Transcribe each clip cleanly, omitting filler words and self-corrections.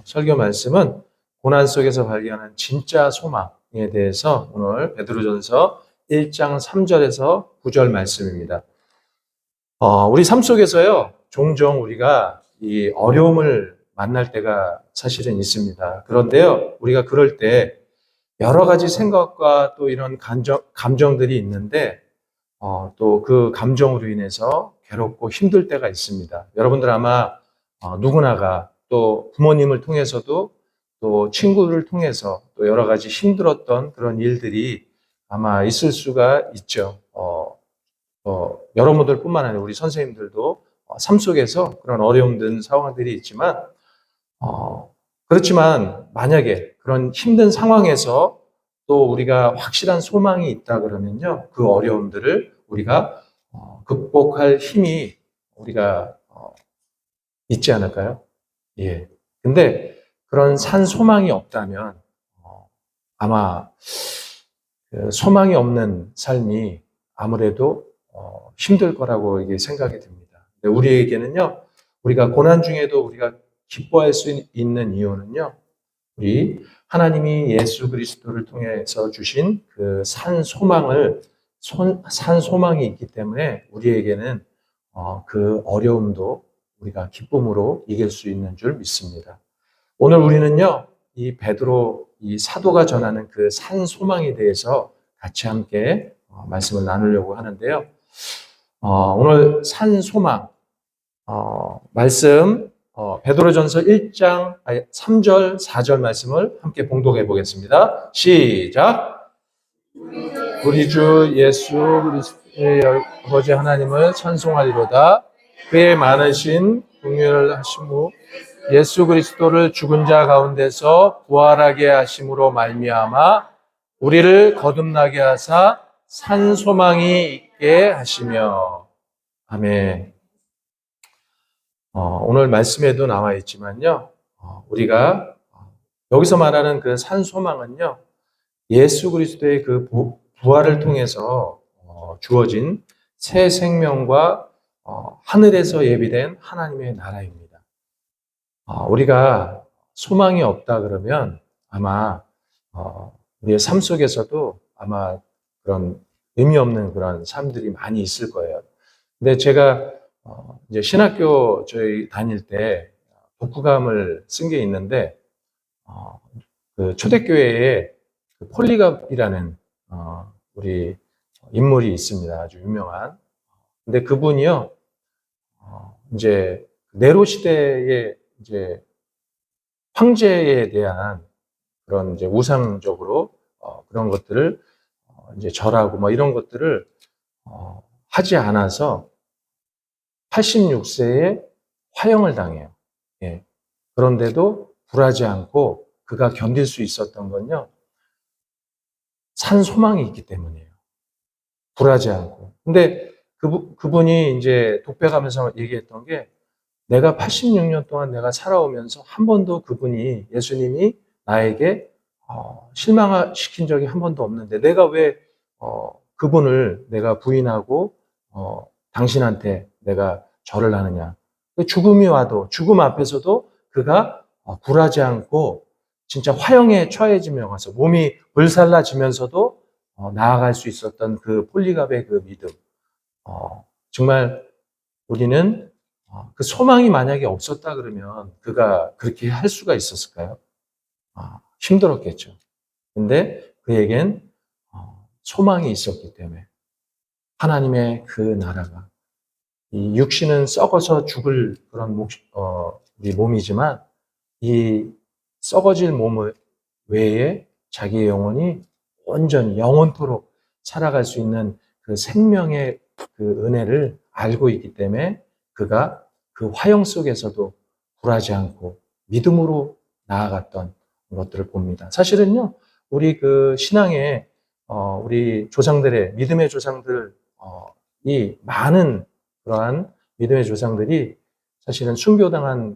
설교 말씀은 고난 속에서 발견한 진짜 소망에 대해서 오늘 베드로전서 1장 3절에서 9절 말씀입니다. 우리 삶 속에서요, 종종 우리가 이 어려움을 만날 때가 사실은 있습니다. 그런데요, 우리가 그럴 때 여러 가지 생각과 또 이런 감정들이 있는데, 또 그 감정으로 인해서 괴롭고 힘들 때가 있습니다. 여러분들 아마 누구나가 또 부모님을 통해서도 또 친구를 통해서 또 여러 가지 힘들었던 그런 일들이 아마 있을 수가 있죠. 여러분들뿐만 아니라 우리 선생님들도 삶 속에서 그런 어려움든 상황들이 있지만, 그렇지만 만약에 그런 힘든 상황에서 또 우리가 확실한 소망이 있다 그러면요, 그 어려움들을 우리가 극복할 힘이 우리가 있지 않을까요? 예. 근데 그런 산 소망이 없다면 아마 그 소망이 없는 삶이 아무래도 힘들 거라고 이게 생각이 듭니다. 근데 우리에게는요, 우리가 고난 중에도 우리가 기뻐할 수 있는 이유는요, 우리 하나님이 예수 그리스도를 통해서 주신 그 산 소망이 있기 때문에 우리에게는 그 어려움도 우리가 기쁨으로 이길 수 있는 줄 믿습니다. 오늘 우리는요, 이 베드로 이 사도가 전하는 그 산 소망에 대해서 같이 함께 말씀을 나누려고 하는데요. 오늘 산 소망 말씀 베드로전서 1장 3절 4절 말씀을 함께 봉독해 보겠습니다. 시작. 우리 주 예수 그리스도의 아버지 하나님을 찬송하리로다. 그의 많으신 긍휼을 하심으로 예수 그리스도를 죽은 자 가운데서 부활하게 하심으로 말미암아 우리를 거듭나게 하사 산 소망이 있게 하시며. 아멘. 오늘 말씀에도 나와 있지만요, 우리가 여기서 말하는 그 산 소망은요, 예수 그리스도의 그 부활을 통해서 주어진 새 생명과 하늘에서 예비된 하나님의 나라입니다. 우리가 소망이 없다 그러면 아마 우리의 삶 속에서도 아마 그런 의미 없는 그런 삶들이 많이 있을 거예요. 근데 제가 이제 신학교 저희 다닐 때 독후감을 쓴 게 있는데, 그 초대교회에 그 폴리갑이라는 우리 인물이 있습니다. 아주 유명한. 근데 그분이요, 이제 네로 시대에 이제 황제에 대한 그런 이제 우상적으로 그런 것들을 이제 절하고 뭐 이런 것들을 하지 않아서 86세에 화형을 당해요. 예. 그런데도 굴하지 않고 그가 견딜 수 있었던 건요, 산 소망이 있기 때문이에요. 굴하지 않고. 근데 그분이 이제 독백하면서 얘기했던 게, 내가 86년 동안 내가 살아오면서 한 번도 그분이, 예수님이 나에게 실망시킨 적이 한 번도 없는데 내가 왜 그분을 내가 부인하고 당신한테 내가 절을 하느냐. 죽음이 와도, 죽음 앞에서도 그가 굴하지 않고 진짜 화형에 처해지면서 몸이 불살라지면서도 나아갈 수 있었던 그 폴리갑의 그 믿음. 정말 우리는 그 소망이 만약에 없었다 그러면 그가 그렇게 할 수가 있었을까요? 힘들었겠죠. 근데 그에겐 소망이 있었기 때문에 하나님의 그 나라가, 이 육신은 썩어서 죽을 그런 우리 몸이지만 이 썩어질 몸 외에 자기의 영혼이 온전히 영원토록 살아갈 수 있는 그 생명의 그 은혜를 알고 있기 때문에 그가 그 화형 속에서도 굴하지 않고 믿음으로 나아갔던 것들을 봅니다. 사실은요, 우리 그 신앙의 우리 조상들의 믿음의 조상들 이 많은 그러한 믿음의 조상들이 사실은 순교당한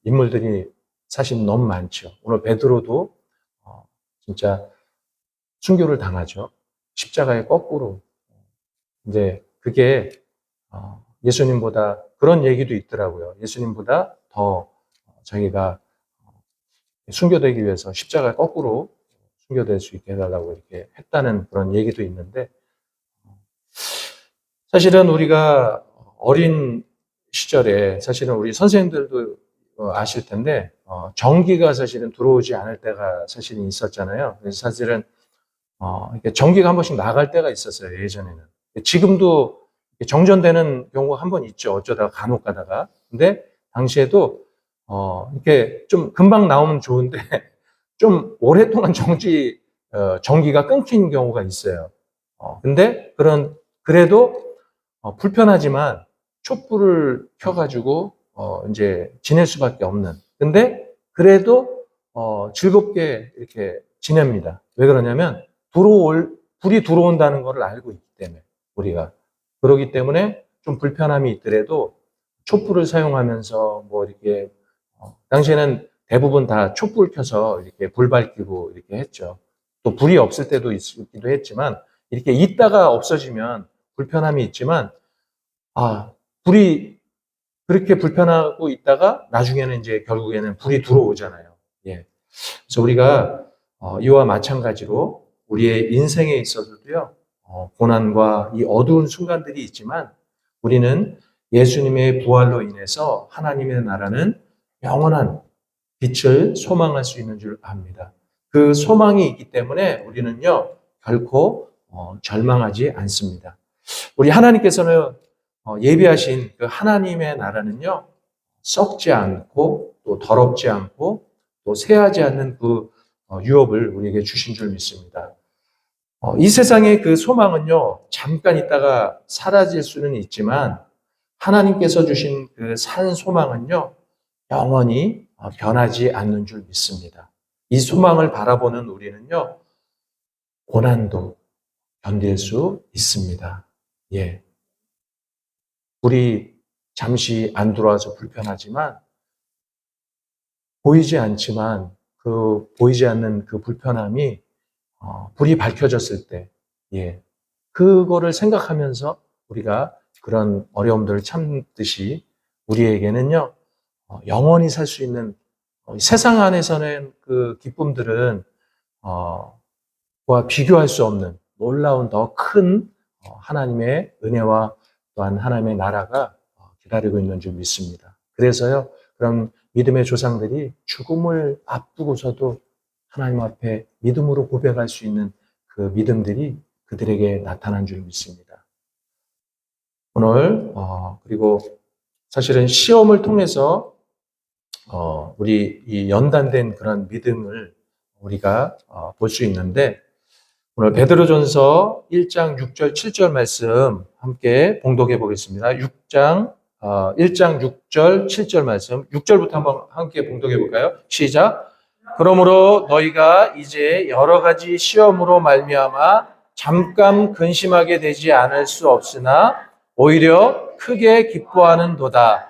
인물들이 사실 너무 많죠. 오늘 베드로도 진짜 순교를 당하죠. 십자가의 거꾸로. 이제 그게 예수님보다, 그런 얘기도 있더라고요. 예수님보다 더 자기가 순교되기 위해서 십자가 거꾸로 순교될 수 있게 해달라고 이렇게 했다는 그런 얘기도 있는데, 사실은 우리가 어린 시절에 사실은 우리 선생님들도 아실 텐데 전기가 사실은 들어오지 않을 때가 사실은 있었잖아요. 그래서 사실은 이렇게 전기가 한 번씩 나갈 때가 있었어요, 예전에는. 지금도 정전되는 경우가 한 번 있죠. 어쩌다가 간혹 가다가. 근데 당시에도 이렇게 좀 금방 나오면 좋은데 좀 오랫동안 전기가 끊긴 경우가 있어요. 근데 그래도 불편하지만 촛불을 켜가지고 이제 지낼 수밖에 없는. 근데 그래도 즐겁게 이렇게 지냅니다. 왜 그러냐면 불이 들어온다는 것을 알고 있기 때문에 우리가 그러기 때문에 좀 불편함이 있더라도 촛불을 사용하면서 뭐 이렇게 당시에는 대부분 다 촛불 켜서 이렇게 불 밝히고 이렇게 했죠. 또 불이 없을 때도 있기도 했지만 이렇게 있다가 없어지면 불편함이 있지만 불이 그렇게 불편하고 있다가 나중에는 이제 결국에는 불이 들어오잖아요. 예. 그래서 우리가 이와 마찬가지로 우리의 인생에 있어서도요, 고난과 이 어두운 순간들이 있지만 우리는 예수님의 부활로 인해서 하나님의 나라는 영원한 빛을 소망할 수 있는 줄 압니다. 그 소망이 있기 때문에 우리는요, 결코 절망하지 않습니다. 우리 하나님께서는 예비하신 그 하나님의 나라는요, 썩지 않고 또 더럽지 않고 또 쇠하지 않는 그 유업을 우리에게 주신 줄 믿습니다. 이 세상의 그 소망은요, 잠깐 있다가 사라질 수는 있지만 하나님께서 주신 그 산 소망은요, 영원히 변하지 않는 줄 믿습니다. 이 소망을 바라보는 우리는요, 고난도 견딜 수 있습니다. 예. 불이 잠시 안 들어와서 불편하지만 보이지 않지만 보이지 않는 그 불편함이 불이 밝혀졌을 때, 예, 그거를 생각하면서 우리가 그런 어려움들을 참듯이 우리에게는요, 영원히 살 수 있는 세상 안에서는 그 기쁨들은 와 비교할 수 없는 놀라운 더 큰 하나님의 은혜와 또한 하나님의 나라가 기다리고 있는 줄 믿습니다. 그래서요, 그런 믿음의 조상들이 죽음을 앞두고서도 하나님 앞에 믿음으로 고백할 수 있는 그 믿음들이 그들에게 나타난 줄 믿습니다. 오늘 그리고 사실은 시험을 통해서 우리 이 연단된 그런 믿음을 우리가 볼 수 있는데 오늘 베드로전서 1장 6절 7절 말씀 함께 봉독해 보겠습니다. 1장 6절 7절 말씀 6절부터 한번 함께 봉독해 볼까요? 시작. 그러므로 너희가 이제 여러 가지 시험으로 말미암아 잠깐 근심하게 되지 않을 수 없으나 오히려 크게 기뻐하는도다.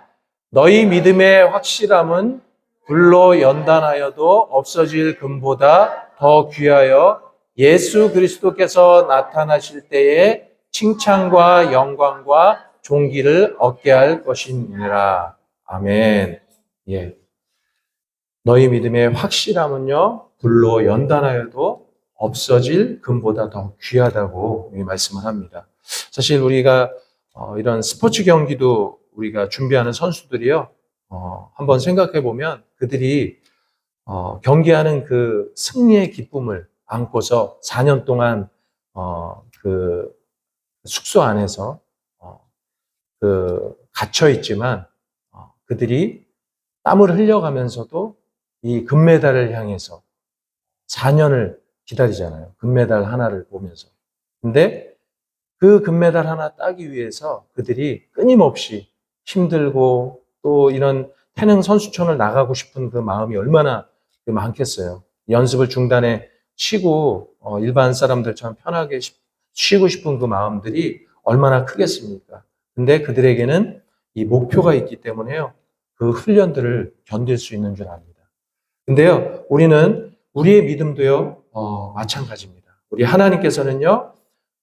너희 믿음의 확실함은 불로 연단하여도 없어질 금보다 더 귀하여 예수 그리스도께서 나타나실 때에 칭찬과 영광과 존귀를 얻게 할 것이니라. 아멘. 예. 너희 믿음의 확실함은요, 불로 연단하여도 없어질 금보다 더 귀하다고 말씀을 합니다. 사실 우리가 이런 스포츠 경기도 우리가 준비하는 선수들이요, 한번 생각해 보면 그들이 경기하는 그 승리의 기쁨을 안고서 4년 동안 그 숙소 안에서 갇혀 있지만 그들이 땀을 흘려가면서도 이 금메달을 향해서 4년을 기다리잖아요. 금메달 하나를 보면서. 근데 그 금메달 하나 따기 위해서 그들이 끊임없이 힘들고 또 이런 태능 선수촌을 나가고 싶은 그 마음이 얼마나 많겠어요. 연습을 중단에 쉬고 일반 사람들처럼 편하게 쉬고 싶은 그 마음들이 얼마나 크겠습니까? 근데 그들에게는 이 목표가 있기 때문에요. 그 훈련들을 견딜 수 있는 줄 압니다. 근데요, 우리의 믿음도요, 마찬가지입니다. 우리 하나님께서는요,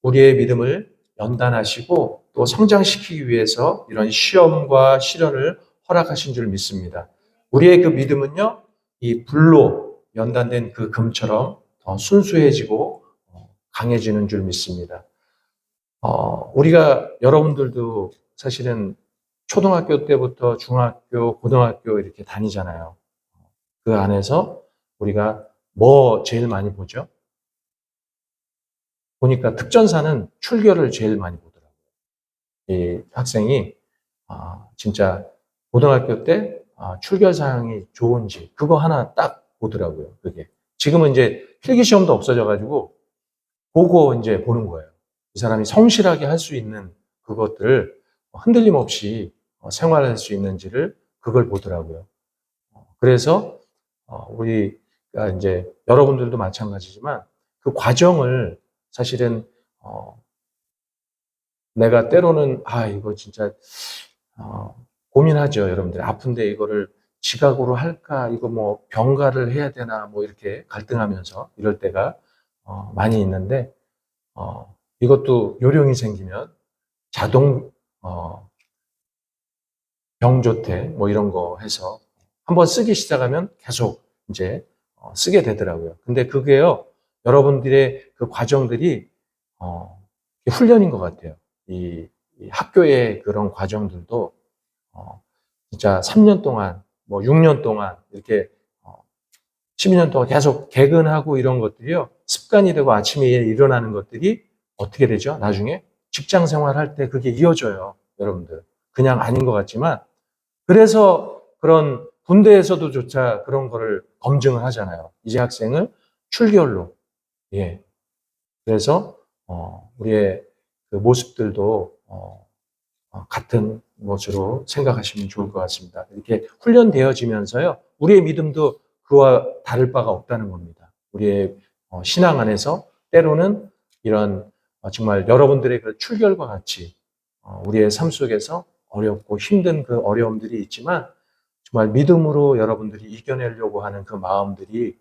우리의 믿음을 연단하시고 또 성장시키기 위해서 이런 시험과 시련을 허락하신 줄 믿습니다. 우리의 그 믿음은요, 이 불로 연단된 그 금처럼 더 순수해지고 강해지는 줄 믿습니다. 우리가 여러분들도 사실은 초등학교 때부터 중학교, 고등학교 이렇게 다니잖아요. 그 안에서 우리가 뭐 제일 많이 보죠? 보니까 특전사는 출결을 제일 많이 보더라고요. 이 학생이 진짜 고등학교 때 출결 사항이 좋은지 그거 하나 딱 보더라고요. 그게 지금은 이제 필기 시험도 없어져가지고 보고 이제 보는 거예요. 이 사람이 성실하게 할 수 있는 그것들을 흔들림 없이 생활할 수 있는지를 그걸 보더라고요. 그래서 우리가 이제 여러분들도 마찬가지지만 그 과정을 사실은 내가 때로는 이거 진짜 고민하죠, 여러분들. 아픈데 이거를 지각으로 할까? 이거 뭐 병가를 해야 되나? 뭐 이렇게 갈등하면서 이럴 때가 많이 있는데 이것도 요령이 생기면 자동 병조태 뭐 이런 거 해서 한번 쓰기 시작하면 계속 이제 쓰게 되더라고요. 근데 그게요, 여러분들의 그 과정들이 훈련인 것 같아요. 이 학교의 그런 과정들도 진짜 3년 동안, 뭐 6년 동안 이렇게 12년 동안 계속 개근하고 이런 것들이요, 습관이 되고 아침에 일어나는 것들이 어떻게 되죠? 나중에 직장 생활할 때 그게 이어져요, 여러분들. 그냥 아닌 것 같지만 그래서 그런 군대에서도 조차 그런 거를 검증을 하잖아요. 이제 학생을 출결로. 예. 그래서 우리의 그 모습들도 같은 것으로 생각하시면 좋을 것 같습니다. 이렇게 훈련되어지면서요, 우리의 믿음도 그와 다를 바가 없다는 겁니다. 우리의 신앙 안에서 때로는 이런 정말 여러분들의 그 출결과 같이 우리의 삶 속에서 어렵고 힘든 그 어려움들이 있지만 정말 믿음으로 여러분들이 이겨내려고 하는 그 마음들이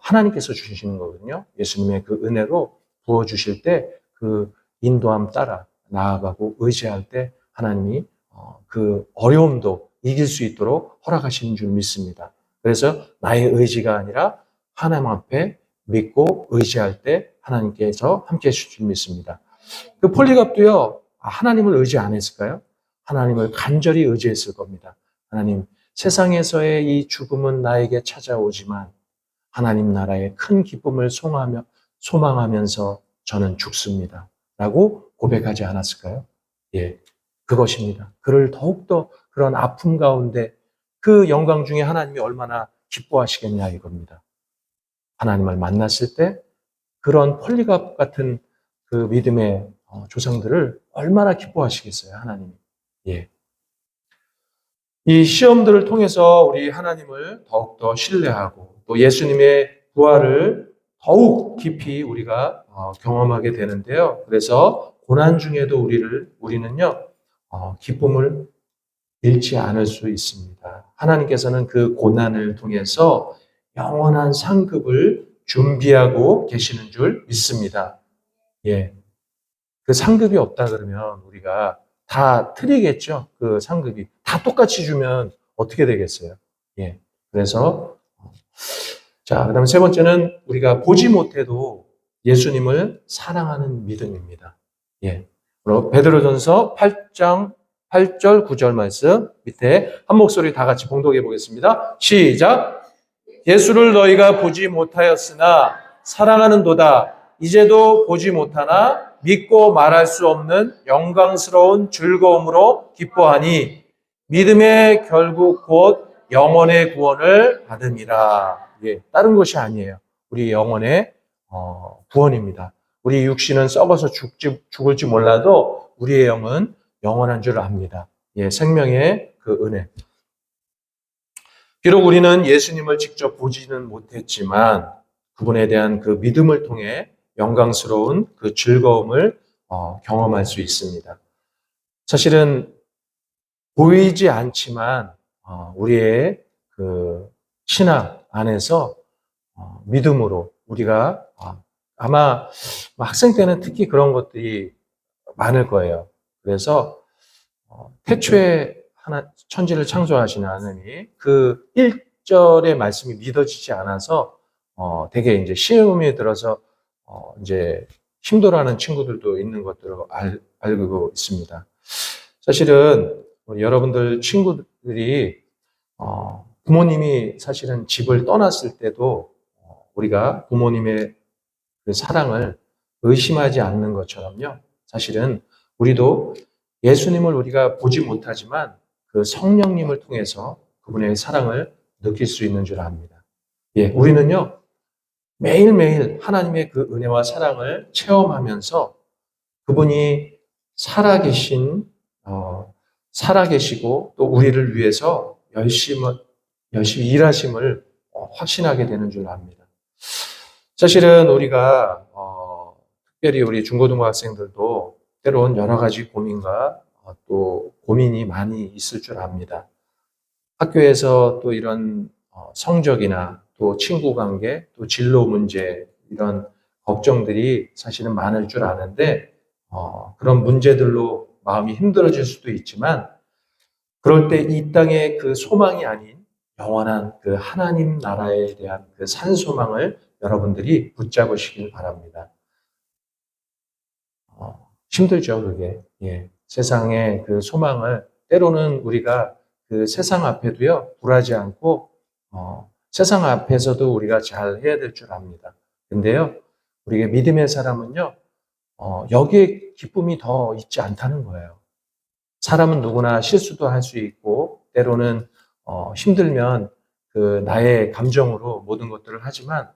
하나님께서 주시는 거거든요. 예수님의 그 은혜로 부어주실 때 그 인도함 따라 나아가고 의지할 때 하나님이 그 어려움도 이길 수 있도록 허락하시는 줄 믿습니다. 그래서 나의 의지가 아니라 하나님 앞에 믿고 의지할 때 하나님께서 함께 해주실 줄 믿습니다. 그 폴리갑도요, 하나님을 의지 안 했을까요? 하나님을 간절히 의지했을 겁니다. 하나님, 세상에서의 이 죽음은 나에게 찾아오지만 하나님 나라의 큰 기쁨을 소망하면서 저는 죽습니다. 라고 고백하지 않았을까요? 예, 그것입니다. 그를 더욱더 그런 아픔 가운데 그 영광 중에 하나님이 얼마나 기뻐하시겠냐 이겁니다. 하나님을 만났을 때 그런 폴리갑 같은 그 믿음의 조상들을 얼마나 기뻐하시겠어요, 하나님이. 예. 이 시험들을 통해서 우리 하나님을 더욱더 신뢰하고 또 예수님의 부활을 더욱 깊이 우리가 경험하게 되는데요. 그래서 고난 중에도 우리는요, 기쁨을 잃지 않을 수 있습니다. 하나님께서는 그 고난을 통해서 영원한 상급을 준비하고 계시는 줄 믿습니다. 예. 그 상급이 없다 그러면 우리가 다 틀리겠죠. 그 상급이 다 똑같이 주면 어떻게 되겠어요? 예. 그래서 자, 그다음에 세 번째는 우리가 보지 못해도 예수님을 사랑하는 믿음입니다. 예. 그리고 베드로전서 8장 8절 9절 말씀 밑에 한 목소리 다 같이 봉독해 보겠습니다. 시작. 예수를 너희가 보지 못하였으나 사랑하는도다. 이제도 보지 못하나 믿고 말할 수 없는 영광스러운 즐거움으로 기뻐하니 믿음의 결국 곧 영혼의 구원을 받음이라. 예, 다른 것이 아니에요. 우리 영혼의 구원입니다. 우리 육신은 썩어서 죽을지 몰라도 우리의 영은 영원한 줄 압니다. 예, 생명의 그 은혜. 비록 우리는 예수님을 직접 보지는 못했지만 그분에 대한 그 믿음을 통해 영광스러운 그 즐거움을 경험할 수 있습니다. 사실은 보이지 않지만 우리의 그 신앙 안에서 믿음으로 우리가 아마 학생 때는 특히 그런 것들이 많을 거예요. 그래서 태초에 천지를 창조하시는 하나님이 그 10절의 말씀이 믿어지지 않아서 되게 이제 시험에 들어서 이제 힘들어하는 친구들도 있는 것들을 알고 있습니다. 사실은 여러분들 친구들이 부모님이 사실은 집을 떠났을 때도 우리가 부모님의 그 사랑을 의심하지 않는 것처럼요. 사실은 우리도 예수님을 우리가 보지 못하지만 그 성령님을 통해서 그분의 사랑을 느낄 수 있는 줄 압니다. 예, 우리는요, 매일매일 하나님의 그 은혜와 사랑을 체험하면서 그분이 살아계시고 또 우리를 위해서 열심히 일하심을 확신하게 되는 줄 압니다. 사실은 우리가 특별히 우리 중고등부 학생들도 때론 여러 가지 고민과 또 고민이 많이 있을 줄 압니다. 학교에서 또 이런 성적이나 또 친구 관계, 또 진로 문제 이런 걱정들이 사실은 많을 줄 아는데 그런 문제들로 마음이 힘들어질 수도 있지만 그럴 때 이 땅의 그 소망이 아닌 영원한 그 하나님 나라에 대한 그 산소망을 여러분들이 붙잡으시길 바랍니다. 힘들죠, 그게. 예. 세상의 그 소망을 때로는 우리가 그 세상 앞에도요, 굴하지 않고 세상 앞에서도 우리가 잘 해야 될 줄 압니다. 근데요, 우리가 믿음의 사람은요, 여기에 기쁨이 더 있지 않다는 거예요. 사람은 누구나 실수도 할 수 있고 때로는 힘들면 그 나의 감정으로 모든 것들을 하지만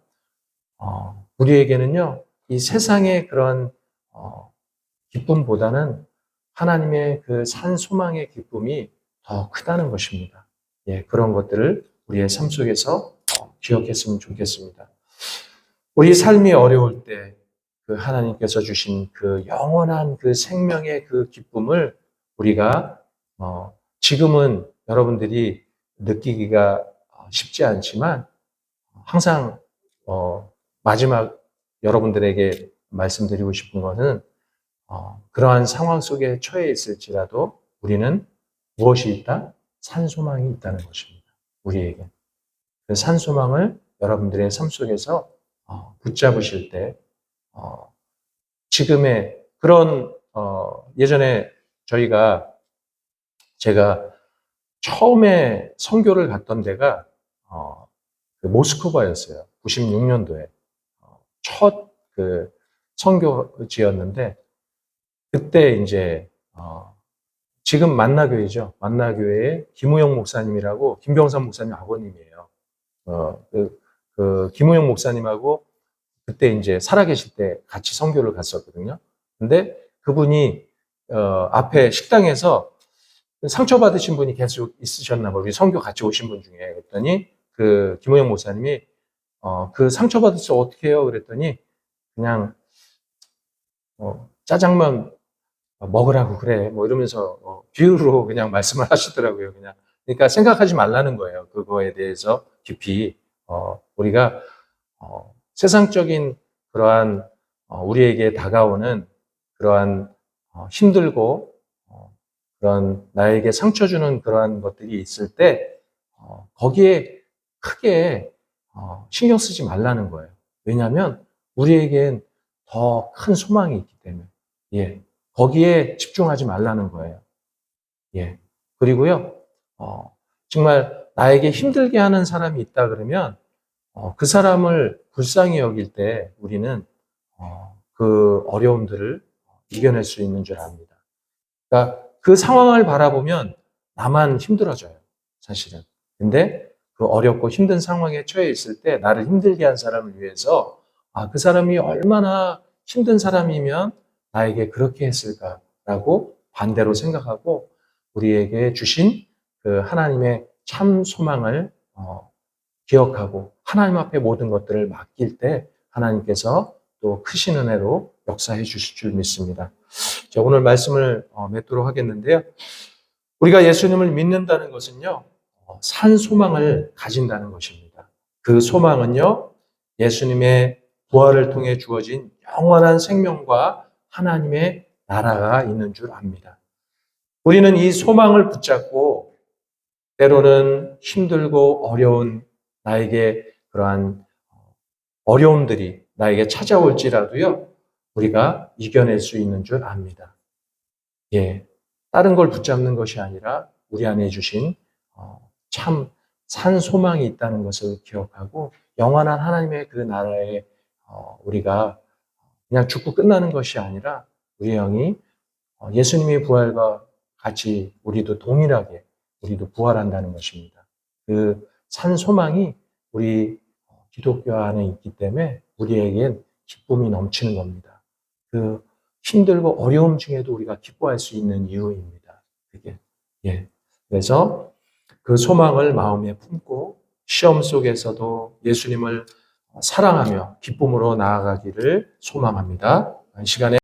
우리에게는요, 이 세상의 그런 기쁨보다는 하나님의 그 산 소망의 기쁨이 더 크다는 것입니다. 예, 그런 것들을 우리의 삶 속에서 기억했으면 좋겠습니다. 우리 삶이 어려울 때 그 하나님께서 주신 그 영원한 그 생명의 그 기쁨을 우리가 지금은 여러분들이 느끼기가 쉽지 않지만 항상 마지막 여러분들에게 말씀드리고 싶은 것은 그러한 상황 속에 처해 있을지라도 우리는 무엇이 있다? 산소망이 있다는 것입니다. 우리에게. 그 산소망을 여러분들의 삶 속에서 붙잡으실 때 지금의 그런 예전에 제가 처음에 선교를 갔던 데가 그 모스크바였어요. 96년도에 첫 그 선교지였는데 그때 이제 지금 만나교회죠. 만나교회의 김우영 목사님이라고 김병삼 목사님 아버님이에요. 그 김우영 목사님하고 그때 이제 살아계실 때 같이 선교를 갔었거든요. 근데 그분이 앞에 식당에서 상처받으신 분이 계속 있으셨나 봐요. 우리 선교 같이 오신 분 중에. 그랬더니 그 김우영 목사님이 그 상처받았어 어떻게 해요? 그랬더니 그냥 짜장면 먹으라고 그래. 뭐 이러면서 비유로 그냥 말씀을 하시더라고요. 그냥. 그러니까 생각하지 말라는 거예요. 그거에 대해서 깊이 우리가 세상적인 그러한 우리에게 다가오는 그러한 힘들고 그런 나에게 상처 주는 그러한 것들이 있을 때 거기에 크게 신경 쓰지 말라는 거예요. 왜냐하면 우리에겐 더 큰 소망이 있기 때문에 예 거기에 집중하지 말라는 거예요. 예 그리고요 정말 나에게 힘들게 하는 사람이 있다 그러면 그 사람을 불쌍히 여길 때 우리는 그 어려움들을 이겨낼 수 있는 줄 압니다. 그러니까 그 상황을 바라보면 나만 힘들어져요, 사실은. 근데 그 어렵고 힘든 상황에 처해 있을 때 나를 힘들게 한 사람을 위해서 그 사람이 얼마나 힘든 사람이면 나에게 그렇게 했을까라고 반대로 생각하고 우리에게 주신 그 하나님의 참 소망을 기억하고 하나님 앞에 모든 것들을 맡길 때 하나님께서 또 크신 은혜로 역사해 주실 줄 믿습니다. 자, 오늘 말씀을 맺도록 하겠는데요. 우리가 예수님을 믿는다는 것은요, 산 소망을 가진다는 것입니다. 그 소망은요, 예수님의 부활을 통해 주어진 영원한 생명과 하나님의 나라가 있는 줄 압니다. 우리는 이 소망을 붙잡고 때로는 힘들고 어려운 나에게 그러한 어려움들이 나에게 찾아올지라도요, 우리가 이겨낼 수 있는 줄 압니다. 예, 다른 걸 붙잡는 것이 아니라 우리 안에 주신 참 산 소망이 있다는 것을 기억하고 영원한 하나님의 그 나라에 우리가 그냥 죽고 끝나는 것이 아니라 우리 영이 예수님의 부활과 같이 우리도 동일하게 우리도 부활한다는 것입니다. 그 산 소망이 우리 기독교 안에 있기 때문에 우리에겐 기쁨이 넘치는 겁니다. 그 힘들고 어려움 중에도 우리가 기뻐할 수 있는 이유입니다. 그게. 예. 그래서 그 소망을 마음에 품고 시험 속에서도 예수님을 사랑하며 기쁨으로 나아가기를 소망합니다. 이 시간에